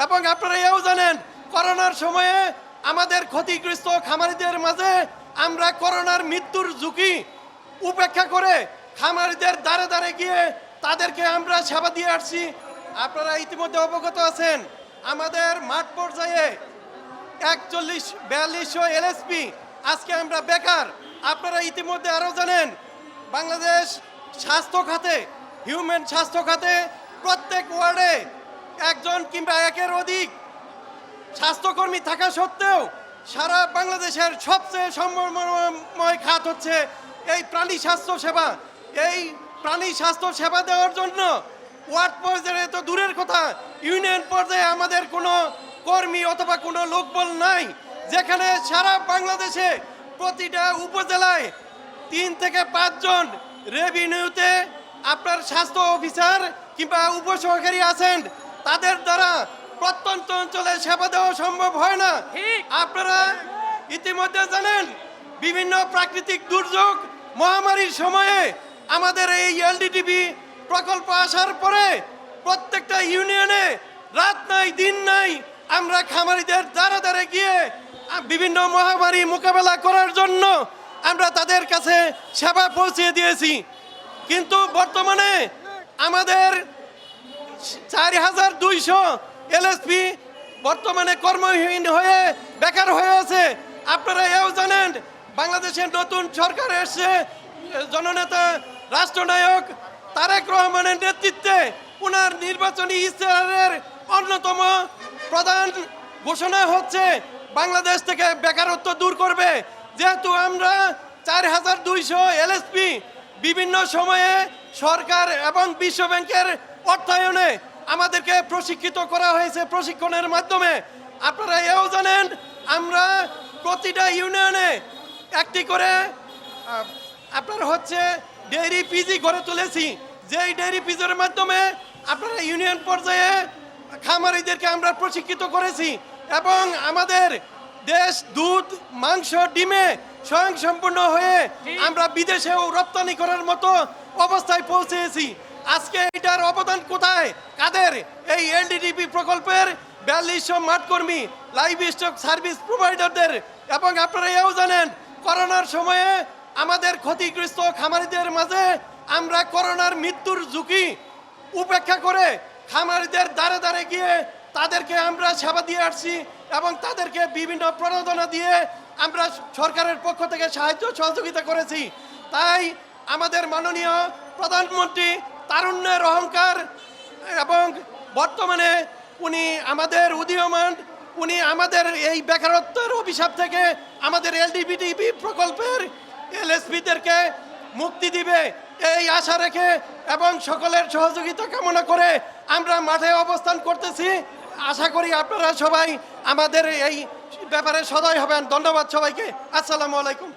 এবং আপনারা এও জানেন করোনার সময়ে আমাদের ক্ষতিগ্রস্ত খামারিদের মাঝে আমরা করোনার মৃত্যুর ঝুঁকি উপেক্ষা করে খামারিদের দ্বারে দ্বারে গিয়ে তাদেরকে আমরা সেবা দিয়ে আসছি। আপনারা ইতিমধ্যে অবগত আছেন আমাদের মাঠ পর্যায়ে 41-4200 এলএসপি আজকে আমরা বেকার। আপনারা ইতিমধ্যে আরও জানেন বাংলাদেশ স্বাস্থ্য খাতে হিউম্যান স্বাস্থ্য খাতে প্রত্যেক ওয়ার্ডে একজন কিংবা একের অধিক স্বাস্থ্যকর্মী থাকা সত্ত্বেও সারা বাংলাদেশের সবচেয়ে সম্ভাবনাময় খাত হচ্ছে এই প্রাণী স্বাস্থ্য সেবা। এই প্রাণী স্বাস্থ্য সেবা দেওয়ার জন্য ওয়ার্ড পর্যায়ে তো দূরের কথা, ইউনিয়ন পর্যায়ে আমাদের কোনো কর্মী অথবা কোনো লোকবল নাই, যেখানে সারা বাংলাদেশে প্রতিটা উপজেলায় 3 থেকে 5 জন রেভিনিউতে আপনার স্বাস্থ্য অফিসার কিংবা উপসহকারী আছেন, তাদের দ্বারা প্রত্যন্ত অঞ্চলে সেবা দেওয়া সম্ভব হয় না। আপনারা ইতিমধ্যে জানেন বিভিন্ন প্রাকৃতিক দুর্যোগ মহামারীর সময়ে আমাদের এই এলডিটিবি প্রকল্প আসার পরে প্রত্যেকটা ইউনিয়নে রাত নাই দিন নাই আমরা খামারিদের দ্বারে দ্বারে গিয়ে বিভিন্ন মহামারী মোকাবেলা করার জন্য আমরা তাদের কাছে সেবা পৌঁছে দিয়েছি। কিন্তু বর্তমানে আমাদের 4200 এলএসপি বর্তমানে কর্মহীন হয়ে বেকার হয়ে আছে। আপনারা এও জানেন বাংলাদেশের নতুন সরকার এসছে, জননেতা রাষ্ট্রনায়ক তারেক রহমানের নেতৃত্বে ওনার নির্বাচনী ইশতেহারের অন্যতম প্রধান ঘোষণা হচ্ছে বাংলাদেশ থেকে বেকারত্ব দূর করবে। যেহেতু আমরা 4200 এলএসপি বিভিন্ন সময়ে সরকার এবং বিশ্ব ব্যাংকের অর্থায়নে আমাদেরকে প্রশিক্ষিত করা হয়েছে প্রশিক্ষণের মাধ্যমে। আপনারা এও জানেন আমরা প্রতিটা ইউনিয়নে একটি করে আপনার হচ্ছে ডেইরি পিজি গড়ে তুলেছি, যেই ডেইরি পিজের মাধ্যমে আপনারা ইউনিয়ন পর্যায়ে খামারিদেরকে আমরা প্রশিক্ষিত করেছি এবং আমাদের দেশ দুধ মাংস ডিমে স্বয়ংসম্পূর্ণ হয়ে আমরা বিদেশেও রপ্তানি করার মতো অবস্থায় পৌঁছেছি। আজকে এটার অবদান কোথায় কাদের? এই এলডিটিপি প্রকল্পের 4200 মাঠকর্মী লাইভ স্টক সার্ভিস প্রোভাইডারদের। এবং আপনারা এও জানেন করোনার সময়ে আমাদের ক্ষতিগ্রস্ত খামারিদের মাঝে আমরা করোনার মৃত্যুর ঝুঁকি উপেক্ষা করে খামারিদের দ্বারে দ্বারে গিয়ে তাদেরকে আমরা সেবা দিয়ে আসছি এবং তাদেরকে বিভিন্ন প্রণোদনা দিয়ে আমরা সরকারের পক্ষ থেকে সাহায্য সহযোগিতা করেছি। তাই আমাদের মাননীয় প্রধানমন্ত্রী তারুণ্যের অহংকার এবং বর্তমানে উনি আমাদের উদীয়মান, উনি আমাদের এই বেকারত্বের অভিশাপ থেকে আমাদের এলডিটিপি প্রকল্পের এলএসপিদেরকে মুক্তি দিবে এই আশা রেখে এবং সকলের সহযোগিতা কামনা করে আমরা মাঠে অবস্থান করতেছি। আশা করি আপনারা সবাই আমাদের এই ব্যাপারে সদয় হবেন। ধন্যবাদ সবাইকে। আসসালামু আলাইকুম।